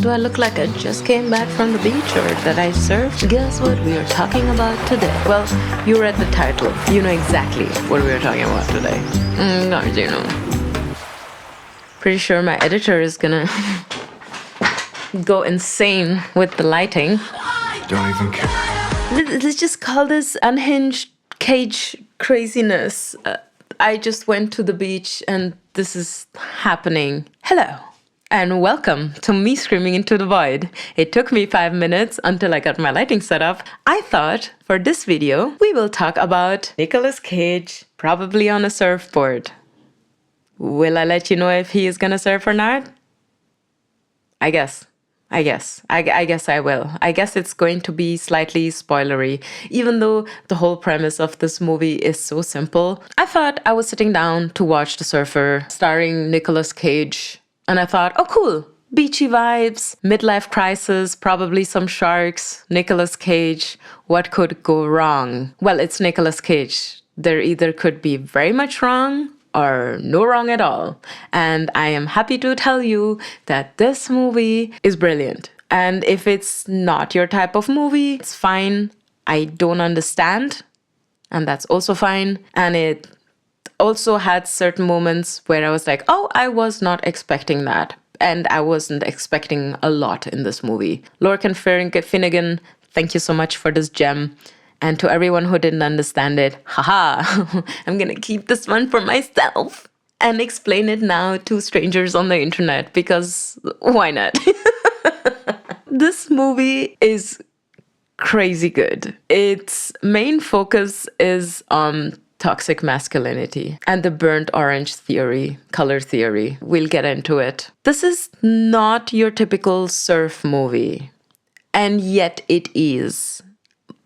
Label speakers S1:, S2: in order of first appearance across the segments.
S1: Do I look like I just came back from the beach or that I surfed? Guess what we are talking about today? Well, you read the title. You know exactly what we are talking about today. Guys, you know. Pretty sure my editor is gonna go insane with the lighting.
S2: Don't even care.
S1: Let's just call this unhinged cage craziness. I just went to the beach and this is happening. Hello. And welcome to me screaming into the void. It took me 5 minutes until I got my lighting set up. I thought for this video, we will talk about Nicolas Cage, probably on a surfboard. Will I let you know if he is gonna surf or not? I guess I will. I guess it's going to be slightly spoilery, even though the whole premise of this movie is so simple. I thought I was sitting down to watch The Surfer, starring Nicolas Cage. And I thought, oh cool, beachy vibes, midlife crisis, probably some sharks, Nicolas Cage, what could go wrong? Well, it's Nicolas Cage. There either could be very much wrong or no wrong at all. And I am happy to tell you that this movie is brilliant. And if it's not your type of movie, it's fine. I don't understand. And that's also fine. And it also had certain moments where I was like, oh, I was not expecting that. And I wasn't expecting a lot in this movie. Lorcan Finnegan, thank you so much for this gem. And to everyone who didn't understand it, haha, I'm gonna keep this one for myself and explain it now to strangers on the internet, because why not? This movie is crazy good. Its main focus is on toxic masculinity and the burnt orange theory, color theory. We'll get into it. This is not your typical surf movie, and yet it is,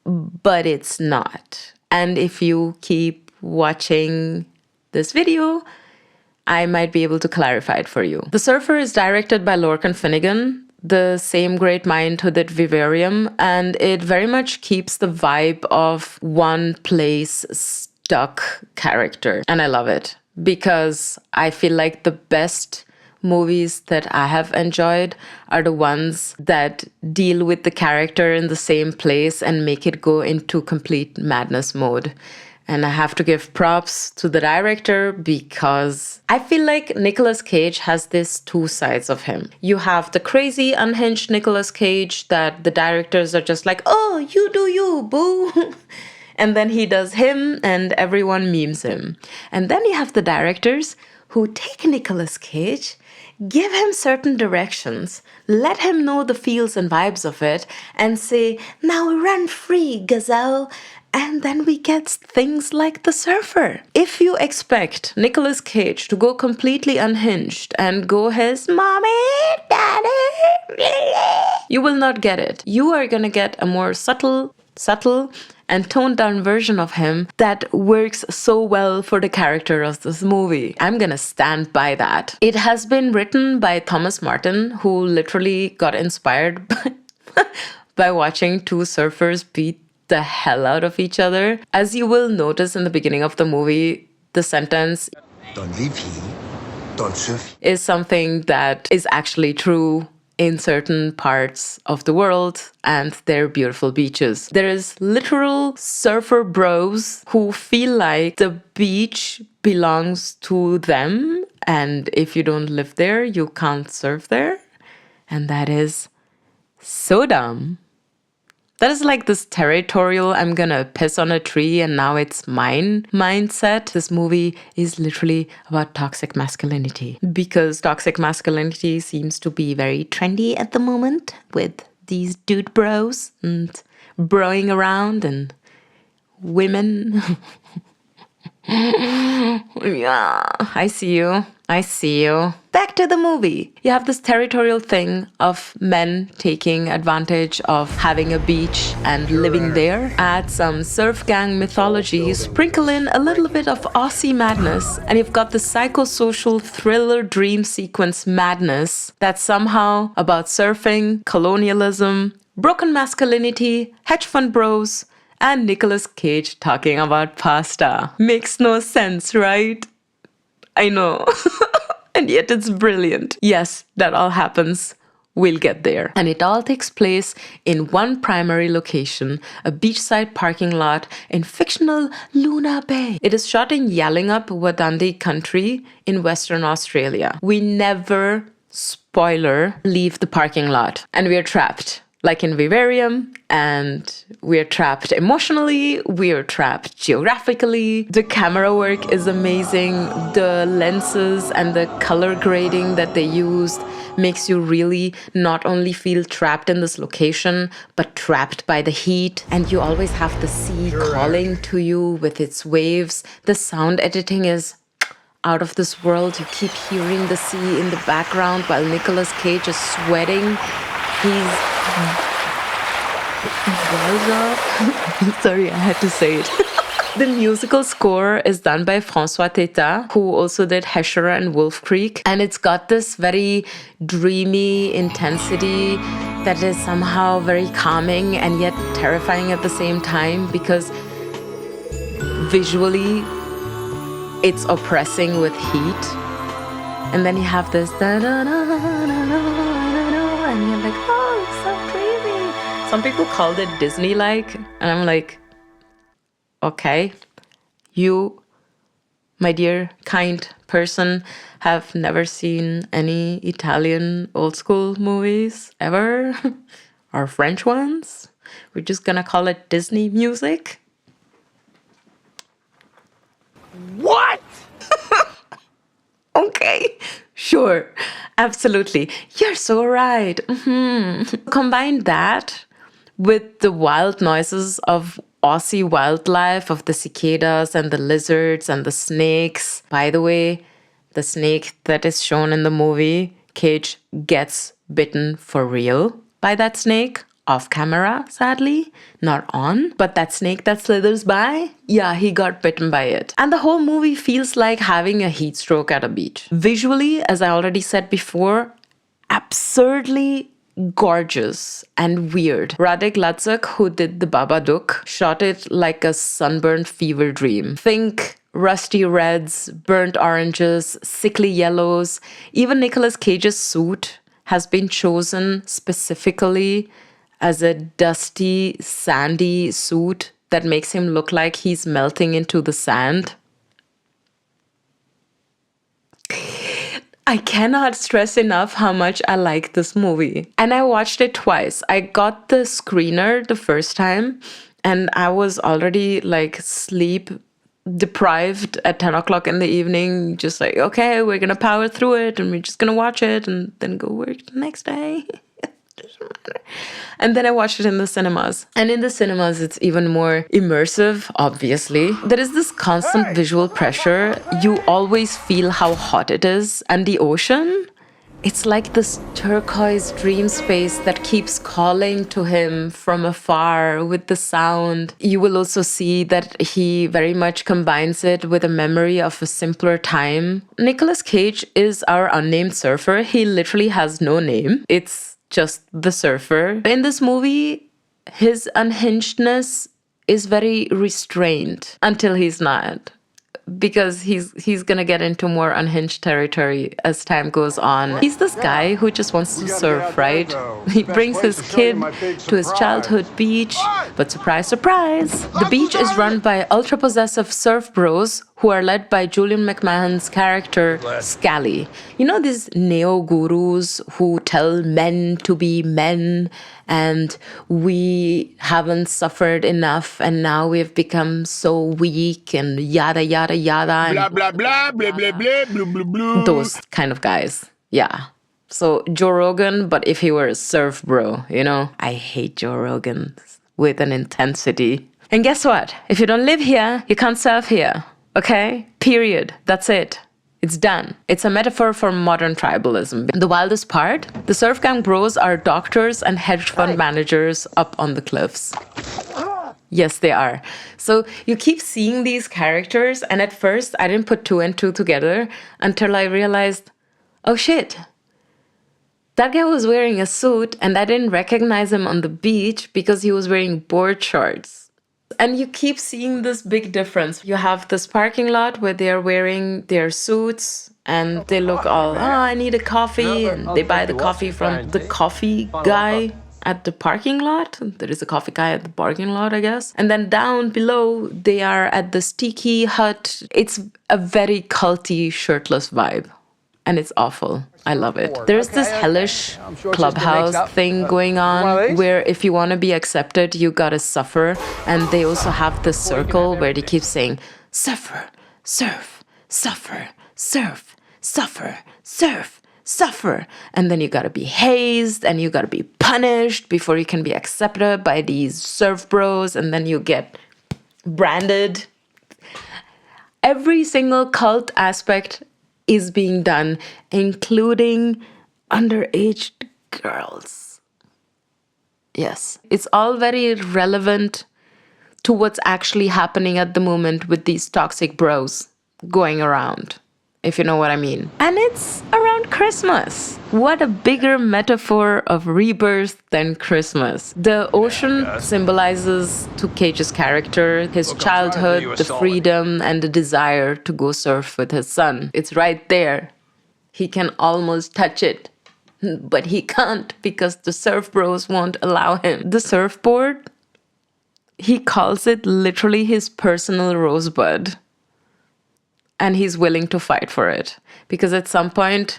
S1: but it's not. And if you keep watching this video, I might be able to clarify it for you. The Surfer is directed by Lorcan Finnegan, the same great mind who did Vivarium, and it very much keeps the vibe of one place stuck character. And I love it because I feel like the best movies that I have enjoyed are the ones that deal with the character in the same place and make it go into complete madness mode. And I have to give props to the director because I feel like Nicolas Cage has these two sides of him. You have the crazy, unhinged Nicolas Cage that the directors are just like, oh, you do you, boo. And then he does him and everyone memes him. And then you have the directors who take Nicolas Cage, give him certain directions, let him know the feels and vibes of it, and say, now run free, gazelle. And then we get things like The Surfer. If you expect Nicolas Cage to go completely unhinged and go his mommy, daddy, you will not get it. You are gonna get a more subtle and toned down version of him that works so well for the character of this movie. I'm gonna stand by that. It has been written by Thomas Martin, who literally got inspired by watching two surfers beat the hell out of each other. As you will notice in the beginning of the movie, the sentence is something that is actually true in certain parts of the world and their beautiful beaches. There is literal surfer bros who feel like the beach belongs to them, and if you don't live there, you can't surf there. And that is so dumb. That is like this territorial, I'm gonna piss on a tree and now it's mine mindset. This movie is literally about toxic masculinity, because toxic masculinity seems to be very trendy at the moment with these dude bros and broing around and women. Yeah, I see you. Back to the movie. You have this territorial thing of men taking advantage of having a beach and living there. Add some surf gang mythology, sprinkle in a little bit of Aussie madness, and you've got the psychosocial thriller dream sequence madness that's somehow about surfing, colonialism, broken masculinity, hedge fund bros, and Nicolas Cage talking about pasta. Makes no sense, right? I know. And yet it's brilliant. Yes, that all happens We'll get there. And it all takes place in one primary location, a beachside parking lot in fictional Luna Bay. It is shot in Yallingup, Wadandi country in Western Australia. We never, spoiler, leave the parking lot and we are trapped. Like in Vivarium, and we're trapped emotionally, we're trapped geographically. The camera work is amazing. The lenses and the color grading that they used makes you really not only feel trapped in this location, but trapped by the heat. And you always have the sea calling to you with its waves. The sound editing is out of this world. You keep hearing the sea in the background while Nicolas Cage is sweating. Sorry, I had to say it. The musical score is done by François Teta, who also did Hesher and Wolf Creek. And it's got this very dreamy intensity that is somehow very calming and yet terrifying at the same time, because visually it's oppressing with heat. And then you have this and you're like, oh, it's so dreamy. Some people called it Disney-like, and I'm like, okay, you, my dear, kind person, have never seen any Italian old school movies ever, or French ones. We're just gonna call it Disney music.
S2: What?
S1: Okay, sure, absolutely. You're so right. Combine that with the wild noises of Aussie wildlife, of the cicadas and the lizards and the snakes. By the way, the snake that is shown in the movie, Cage gets bitten for real by that snake. Off camera, sadly, not on. But that snake that slithers by, yeah, he got bitten by it. And the whole movie feels like having a heat stroke at a beach. Visually, as I already said before, absurdly gorgeous and weird. Radek Latzak, who did The Babadook, shot it like a sunburned fever dream. Think rusty reds, burnt oranges, sickly yellows. Even Nicolas Cage's suit has been chosen specifically as a dusty, sandy suit that makes him look like he's melting into the sand. I cannot stress enough how much I like this movie. And I watched it twice. I got the screener the first time, and I was already like sleep deprived at 10 o'clock in the evening, just like, okay, we're gonna power through it and we're just gonna watch it and then go work the next day. And then I watched it in the cinemas. And in the cinemas, it's even more immersive, obviously. There is this constant visual pressure. You always feel how hot it is. And the ocean, it's like this turquoise dream space that keeps calling to him from afar with the sound. You will also see that he very much combines it with a memory of a simpler time. Nicolas Cage is our unnamed surfer. He literally has no name. It's just the surfer. In this movie, his unhingedness is very restrained until he's not, because he's gonna get into more unhinged territory as time goes on. He's this guy who just wants to surf, right? He brings his kid to his childhood beach, but surprise, surprise, the beach is run by ultra-possessive surf bros who are led by Julian McMahon's character, Scally. You know, these neo-gurus who tell men to be men, and we haven't suffered enough, and now we've become so weak, and yada, yada, yada.
S2: Blah, blah, blah, blah, blah, blah, blah, blah, blah.
S1: Those kind of guys. Yeah. So Joe Rogan, but if he were a surf bro, you know? I hate Joe Rogan with an intensity. And guess what? If you don't live here, you can't surf here. Okay? Period. That's it. It's done. It's a metaphor for modern tribalism. The wildest part, the surf gang bros are doctors and hedge fund managers up on the cliffs. Yes, they are. So you keep seeing these characters, and at first I didn't put two and two together until I realized, oh shit, that guy was wearing a suit and I didn't recognize him on the beach because he was wearing board shorts. And you keep seeing this big difference. You have this parking lot where they're wearing their suits And they look all, I need a coffee. And they buy the coffee from the coffee guy at the parking lot. There is a coffee guy at the parking lot, I guess. And then down below, they are at the sticky hut. It's a very culty, shirtless vibe. And it's awful. I love it. There's this hellish clubhouse thing going on where if you want to be accepted, you gotta suffer. And they also have this circle where they keep saying, suffer, surf, suffer, surf, suffer, surf, suffer. And then you gotta be hazed and you gotta be punished before you can be accepted by these surf bros. And then you get branded. Every single cult aspect is being done, including underage girls. Yes, it's all very relevant to what's actually happening at the moment with these toxic bros going around, if you know what I mean. And it's around Christmas. What a bigger metaphor of rebirth than Christmas. The ocean symbolizes to Cage's character his childhood, the freedom, and the desire to go surf with his son. It's right there. He can almost touch it, but he can't because the surf bros won't allow him. The surfboard, he calls it literally his personal rosebud. And he's willing to fight for it. Because at some point,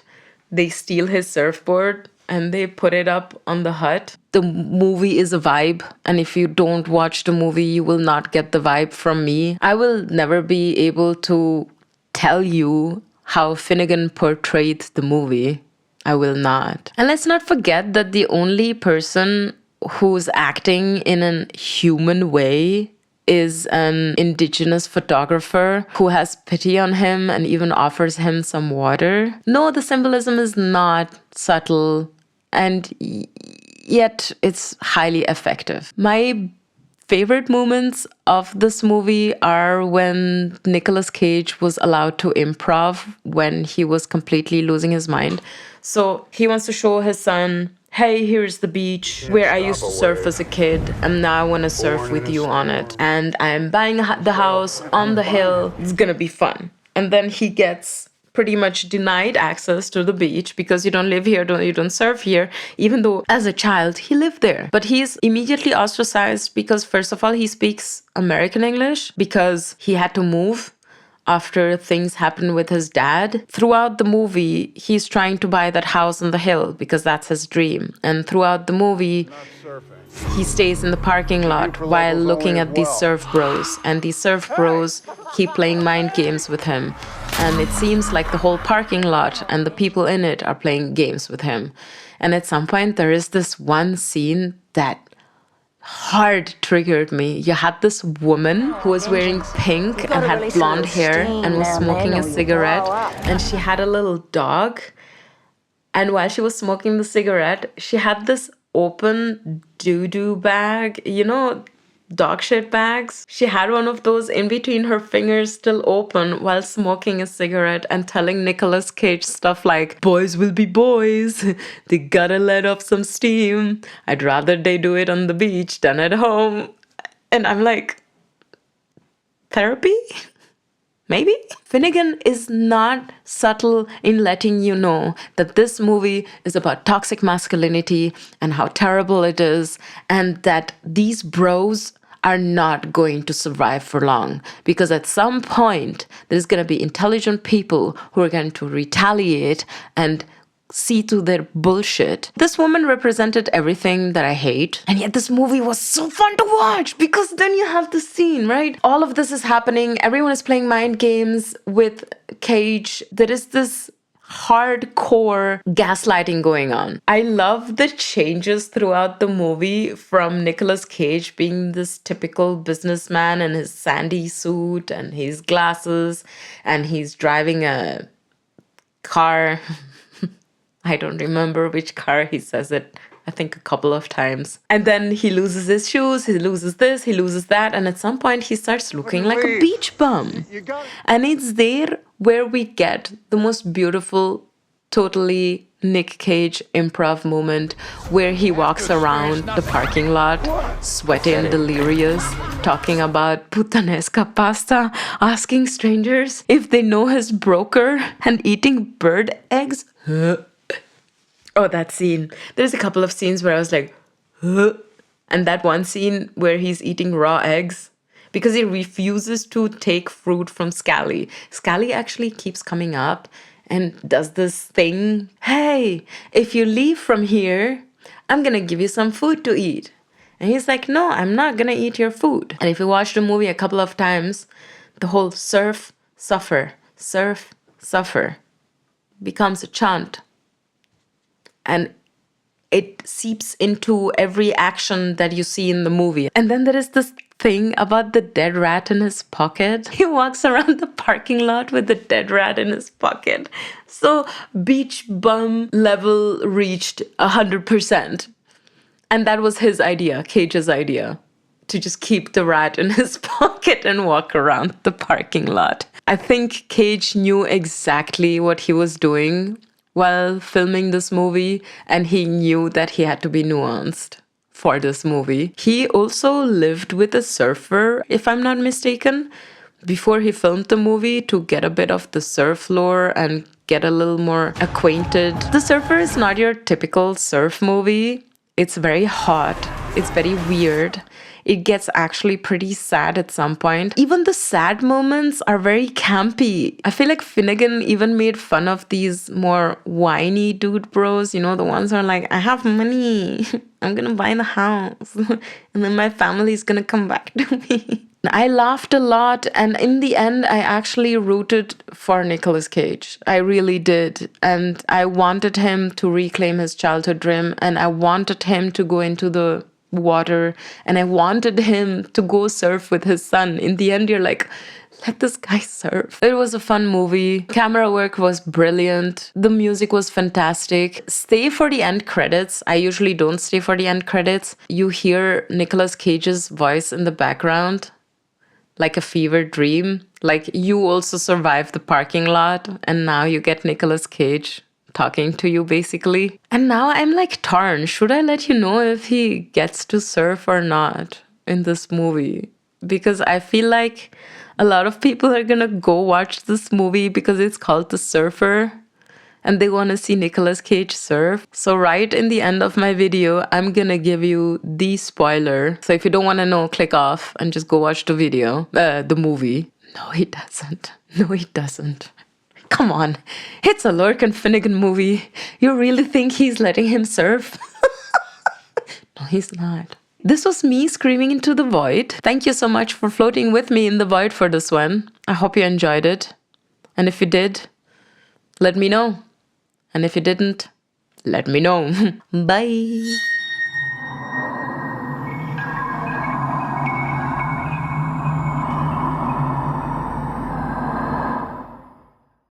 S1: they steal his surfboard and they put it up on the hut. The movie is a vibe. And if you don't watch the movie, you will not get the vibe from me. I will never be able to tell you how Finnegan portrayed the movie. I will not. And let's not forget that the only person who's acting in a human way is an indigenous photographer who has pity on him and even offers him some water. No, the symbolism is not subtle, and yet it's highly effective. My favorite moments of this movie are when Nicolas Cage was allowed to improv when he was completely losing his mind. So he wants to show his son, hey, here's the beach where I used to surf as a kid, and now I want to surf with you on it. And I'm buying the house on the hill. It's gonna be fun. And then he gets pretty much denied access to the beach because you don't live here, you don't surf here, even though as a child he lived there. But he's immediately ostracized because first of all, he speaks American English because he had to move after things happened with his dad. Throughout the movie, he's trying to buy that house on the hill because that's his dream. And throughout the movie, he stays in the parking lot while looking at these surf bros. And these surf bros keep playing mind games with him. And it seems like the whole parking lot and the people in it are playing games with him. And at some point, there is this one scene that hard triggered me. You had this woman who was wearing pink and had blonde hair and was smoking a cigarette, and she had a little dog. And while she was smoking the cigarette, she had this open doo-doo bag, you know, dog shit bags. She had one of those in between her fingers still open while smoking a cigarette and telling Nicolas Cage stuff like, boys will be boys. They gotta let off some steam. I'd rather they do it on the beach than at home. And I'm like, therapy? Maybe? Finnegan is not subtle in letting you know that this movie is about toxic masculinity and how terrible it is, and that these bros are not going to survive for long. Because at some point, there's going to be intelligent people who are going to retaliate and see to their bullshit. This woman represented everything that I hate. And yet this movie was so fun to watch because then you have the scene, right? All of this is happening. Everyone is playing mind games with Cage. There is this hardcore gaslighting going on. I love the changes throughout the movie from Nicolas Cage being this typical businessman in his sandy suit and his glasses, and he's driving a car. I don't remember which car. He says it, I think, a couple of times. And then he loses his shoes, he loses this, he loses that. And at some point, he starts looking like a beach bum. And it's there where we get the most beautiful, totally Nick Cage improv moment where he walks around the parking lot, sweating delirious, talking about puttanesca pasta, asking strangers if they know his broker, and eating bird eggs. Oh, that scene. There's a couple of scenes where I was like, and that one scene where he's eating raw eggs because he refuses to take fruit from Scally. Scally actually keeps coming up and does this thing. Hey, if you leave from here, I'm gonna give you some food to eat. And he's like, no, I'm not gonna eat your food. And if you watch the movie a couple of times, the whole surf, suffer becomes a chant. And it seeps into every action that you see in the movie. And then there is this thing about the dead rat in his pocket. He walks around the parking lot with the dead rat in his pocket. So beach bum level reached 100%. And that was his idea, Cage's idea, to just keep the rat in his pocket and walk around the parking lot. I think Cage knew exactly what he was doing while filming this movie, and he knew that he had to be nuanced for this movie. He also lived with a surfer, if I'm not mistaken, before he filmed the movie to get a bit of the surf lore and get a little more acquainted. The Surfer is not your typical surf movie. It's very hot. It's very weird. It gets actually pretty sad at some point. Even the sad moments are very campy. I feel like Finnegan even made fun of these more whiny dude bros. You know, the ones who are like, I have money. I'm gonna buy the house. And then my family's gonna come back to me. I laughed a lot, and in the end, I actually rooted for Nicolas Cage. I really did. And I wanted him to reclaim his childhood dream, and I wanted him to go into the water, and I wanted him to go surf with his son. In the end, you're like, let this guy surf. It was a fun movie. Camera work was brilliant. The music was fantastic. Stay for the end credits. I usually don't stay for the end credits. You hear Nicolas Cage's voice in the background, like a fever dream. Like you also survived the parking lot, and now you get Nicolas Cage talking to you basically. And now I'm like torn. Should I let you know if he gets to surf or not in this movie? Because I feel like a lot of people are gonna go watch this movie because it's called The Surfer and they want to see Nicolas Cage surf. So right in the end of my video, I'm gonna give you the spoiler. So if you don't want to know, click off and just go watch the video, the movie. No, he doesn't. No, he doesn't. Come on, it's a Lorcan Finnegan movie. You really think he's letting him surf? No, he's not. This was me screaming into the void. Thank you so much for floating with me in the void for this one. I hope you enjoyed it. And if you did, let me know. And if you didn't, let me know. Bye.